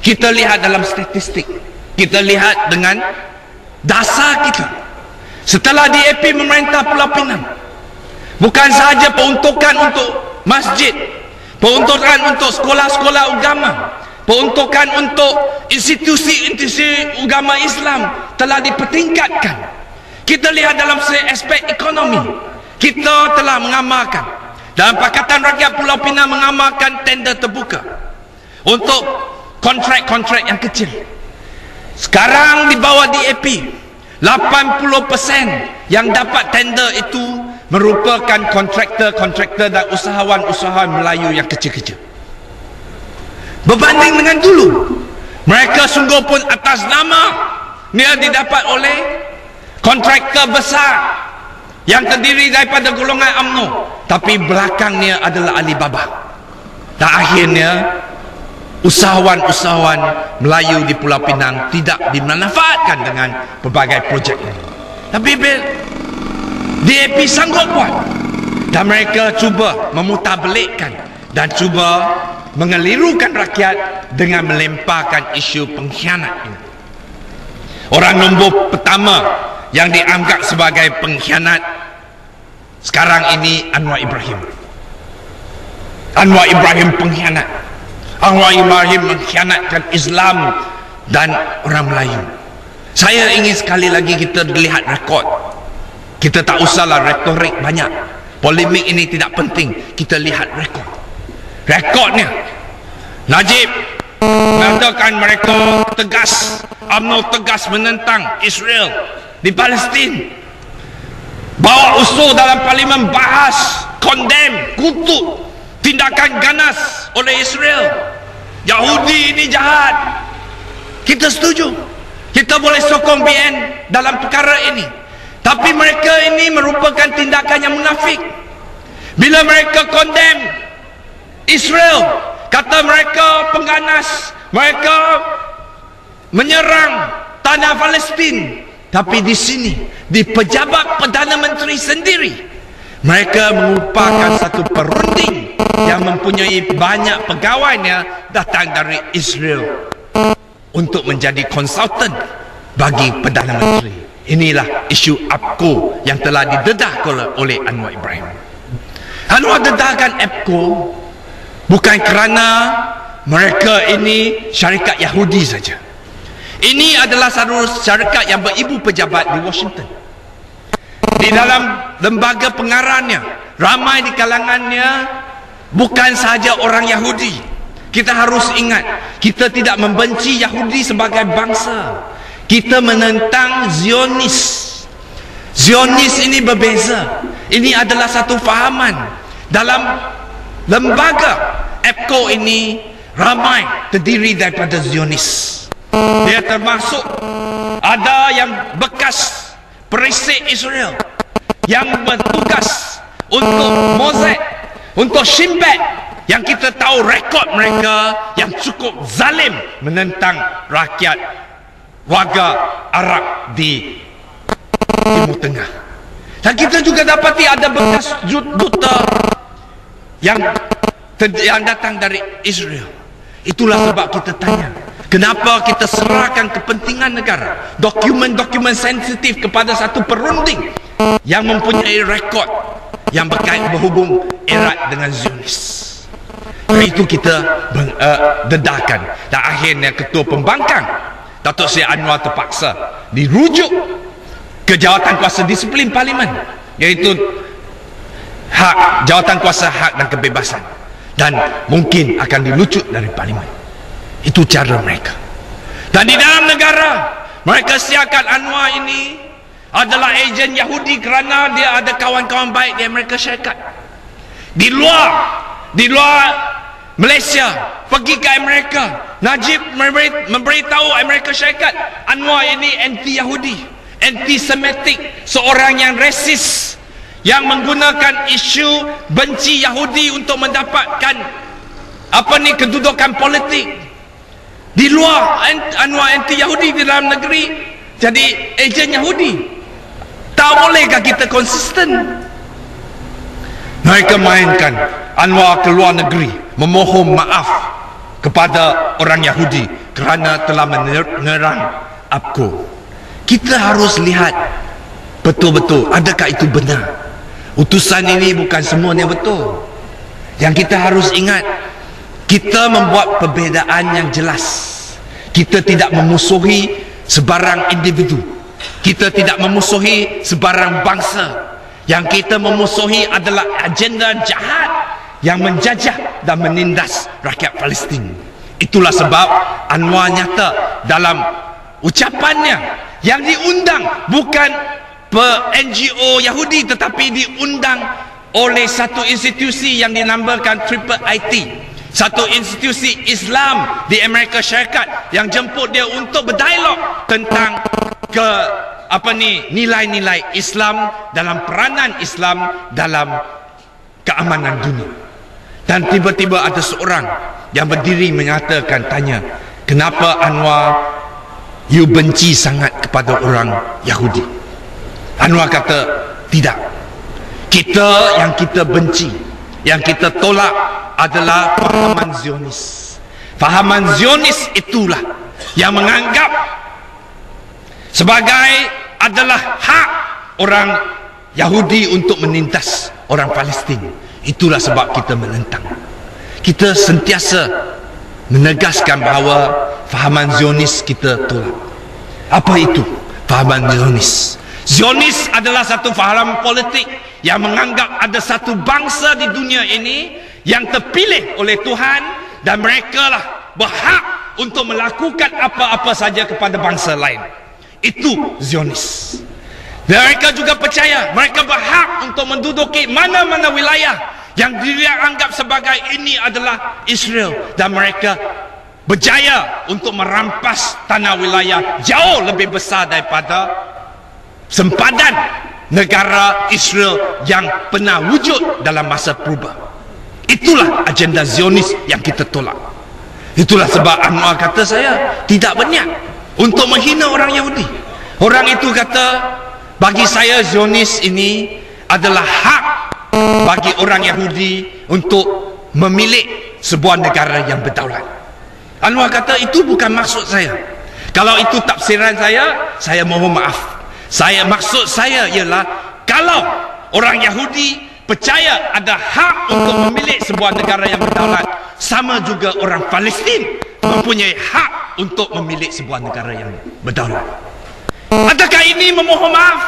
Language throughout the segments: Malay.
Kita lihat dalam statistik, kita lihat dengan dasar kita. Setelah DAP memerintah Pulau Pinang, bukan sahaja peruntukan untuk masjid, peruntukan untuk sekolah-sekolah agama, peruntukan untuk institusi-institusi agama Islam telah dipertingkatkan. Kita lihat dalam aspek ekonomi, kita telah mengamalkan, dalam Pakatan Rakyat Pulau Pinang mengamalkan tender terbuka untuk kontrak-kontrak yang kecil. Sekarang di bawah DAP, 80% yang dapat tender itu merupakan kontraktor-kontraktor dan usahawan-usahawan Melayu yang kecil-kecil. Berbanding dengan dulu, mereka sungguh pun atas nama dia didapat oleh kontraktor besar yang terdiri daripada golongan UMNO, tapi belakangnya adalah Alibaba. Dan akhirnya usahawan-usahawan Melayu di Pulau Pinang tidak dimanfaatkan dengan pelbagai projek ini. Tapi DAP sanggup buat, dan mereka cuba memutarbelikkan dan cuba mengelirukan rakyat dengan melemparkan isu pengkhianat ini. Orang nombor pertama yang dianggap sebagai pengkhianat sekarang ini Anwar Ibrahim. Anwar Ibrahim pengkhianat. Anwar Ibrahim mengkhianatkan Islam dan orang Melayu. Saya ingin sekali lagi kita lihat rekod. Kita tak usahlah retorik banyak, polemik ini tidak penting. Kita lihat rekod. Rekodnya, Najib mengatakan mereka tegas, UMNO tegas menentang Israel di Palestin. Bawa usul dalam parlimen, bahas, condemn, kutuk tindakan ganas oleh Israel. Yahudi ini jahat. Kita setuju, kita boleh sokong BN dalam perkara ini. Tapi mereka ini merupakan tindakan yang munafik. Bila mereka condemn Israel, kata mereka pengganas, mereka menyerang tanah Palestin. Tapi di sini, di pejabat Perdana Menteri sendiri, mereka merupakan satu perunding yang mempunyai banyak pegawainya datang dari Israel untuk menjadi konsultan bagi Perdana Menteri. Inilah isu APCO yang telah didedah oleh Anwar Ibrahim. Anwar dedahkan APCO bukan kerana mereka ini syarikat Yahudi saja. Ini adalah satu syarikat yang beribu pejabat di Washington. Di dalam lembaga pengarahnya, ramai di kalangannya bukan sahaja orang Yahudi. Kita harus ingat, kita tidak membenci Yahudi sebagai bangsa. Kita menentang Zionis. Zionis ini berbeza. Ini adalah satu fahaman. Dalam lembaga APCO ini ramai terdiri daripada Zionis. Dia termasuk ada yang bekas perisik Israel yang bertugas untuk Mossad, untuk Shin Bet, yang kita tahu rekod mereka yang cukup zalim menentang rakyat warga Arab di Timur Tengah. Dan kita juga dapati ada bekas duta yang datang dari Israel. Itulah sebab kita tanya, kenapa kita serahkan kepentingan negara, dokumen-dokumen sensitif kepada satu perunding yang mempunyai rekod yang berhubung erat dengan Zionis. Itu kita dedahkan. Dan akhirnya Ketua Pembangkang Datuk Seri Anwar terpaksa dirujuk ke jawatan kuasa disiplin parlimen, iaitu jawatan kuasa hak dan kebebasan, dan mungkin akan dilucut dari parlimen. Itu cara mereka. Dan di dalam negara, mereka siarkan Anwar ini adalah ejen Yahudi kerana dia ada kawan-kawan baik di Amerika Syarikat. Di luar Malaysia, pergi ke Amerika, Najib memberitahu Amerika Syarikat Anwar ini anti-Yahudi, anti-Semitik, seorang yang rasis, yang menggunakan isu benci Yahudi untuk mendapatkan kedudukan politik. Di luar Anwar anti-Yahudi, di dalam negeri jadi ejen Yahudi. Tak bolehkah kita konsisten? Mereka mainkan Anwar ke luar negeri, memohon maaf kepada orang Yahudi kerana telah menyerang Akko. Kita harus lihat betul-betul adakah itu benar. Utusan ini bukan semuanya betul. Yang kita harus ingat, kita membuat perbezaan yang jelas. Kita tidak memusuhi sebarang individu. Kita tidak memusuhi sebarang bangsa. Yang kita memusuhi adalah agenda jahat yang menjajah dan menindas rakyat Palestin. Itulah sebab Anwar nyata dalam ucapannya yang diundang bukan NGO Yahudi, tetapi diundang oleh satu institusi yang dinamakan Triple IT, satu institusi Islam di Amerika Syarikat yang jemput dia untuk berdialog tentang nilai-nilai Islam dalam peranan Islam dalam keamanan dunia. Dan tiba-tiba ada seorang yang berdiri menyatakan, tanya, kenapa Anwar you benci sangat kepada orang Yahudi? Anwar kata, tidak, yang kita benci, yang kita tolak adalah fahaman Zionis. Fahaman Zionis itulah yang menganggap sebagai adalah hak orang Yahudi untuk menindas orang Palestin. Itulah sebab kita menentang. Kita sentiasa menegaskan bahawa fahaman Zionis kita tolak. Apa itu fahaman Zionis? Zionis adalah satu faham politik yang menganggap ada satu bangsa di dunia ini yang terpilih oleh Tuhan dan mereka lah berhak untuk melakukan apa-apa saja kepada bangsa lain. Itu Zionis. Mereka juga percaya mereka berhak untuk menduduki mana-mana wilayah yang dia anggap sebagai ini adalah Israel, dan mereka berjaya untuk merampas tanah wilayah jauh lebih besar daripada sempadan negara Israel yang pernah wujud dalam masa purba. Itulah agenda Zionis yang kita tolak. Itulah sebab Anwar kata, saya tidak berniat untuk menghina orang Yahudi. Orang itu kata, bagi saya Zionis ini adalah hak bagi orang Yahudi untuk memilih sebuah negara yang berdaulat. Anwar kata, itu bukan maksud saya. Kalau itu tafsiran saya mohon maaf. Maksud saya ialah, kalau orang Yahudi percaya ada hak untuk memilih sebuah negara yang berdaulat, sama juga orang Palestin mempunyai hak untuk memilih sebuah negara yang berdaulat. Adakah ini memohon maaf?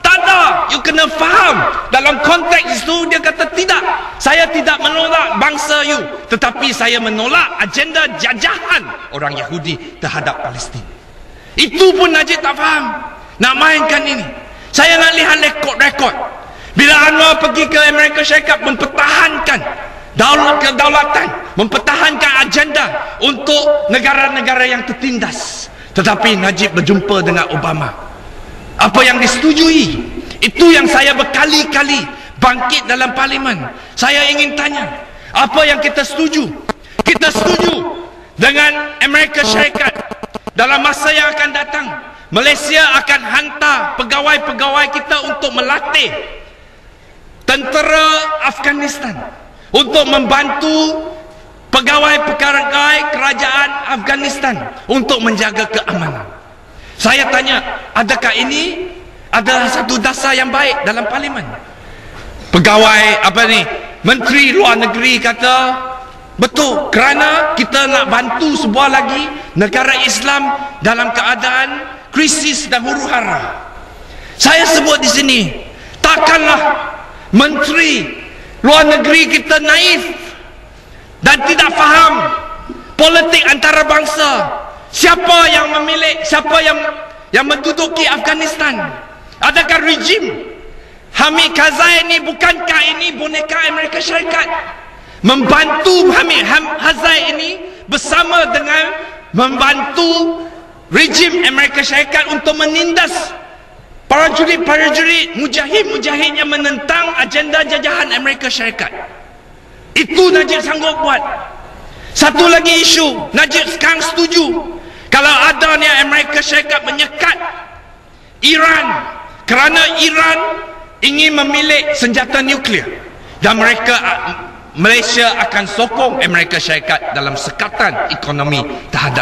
Tak ada. You kena faham dalam konteks itu. Dia kata, tidak, saya tidak menolak bangsa you, tetapi saya menolak agenda jajahan orang Yahudi terhadap Palestin. Itu pun Najib tak faham. Nak mainkan ini. Saya nak lihat rekod-rekod. Bila Anwar pergi ke Amerika Syarikat mempertahankan kedaulatan, mempertahankan agenda untuk negara-negara yang tertindas, tetapi Najib berjumpa dengan Obama. Apa yang disetujui? Itu yang saya berkali-kali bangkit dalam parlimen. Saya ingin tanya, apa yang kita setuju? Kita setuju dengan Amerika Syarikat dalam masa yang akan datang Malaysia akan hantar pegawai-pegawai kita untuk melatih tentera Afghanistan, untuk membantu pegawai-pegawai kerajaan Afghanistan untuk menjaga keamanan. Saya tanya, adakah ini adalah satu dasar yang baik dalam parlimen? Pegawai Menteri Luar Negeri kata, betul, kerana kita nak bantu sebuah lagi negara Islam dalam keadaan krisis dan huru-hara. Saya sebut di sini, takkanlah Menteri Luar Negeri kita naif dan tidak faham politik antarabangsa. Siapa yang memilih, siapa yang menduduki Afghanistan? Adakah rejim Hamid Karzai ini, bukankah ini boneka Amerika Syarikat membantu Hamid Karzai ini bersama dengan membantu rejim Amerika Syarikat untuk menindas prajurit-prajurit mujahid-mujahid yang menentang agenda jajahan Amerika Syarikat? Itu Najib sanggup buat. Satu lagi isu, Najib sekarang setuju kalau adanya Amerika Syarikat menyekat Iran kerana Iran ingin memilih senjata nuklear, dan mereka Malaysia akan sokong Amerika Syarikat dalam sekatan ekonomi terhadap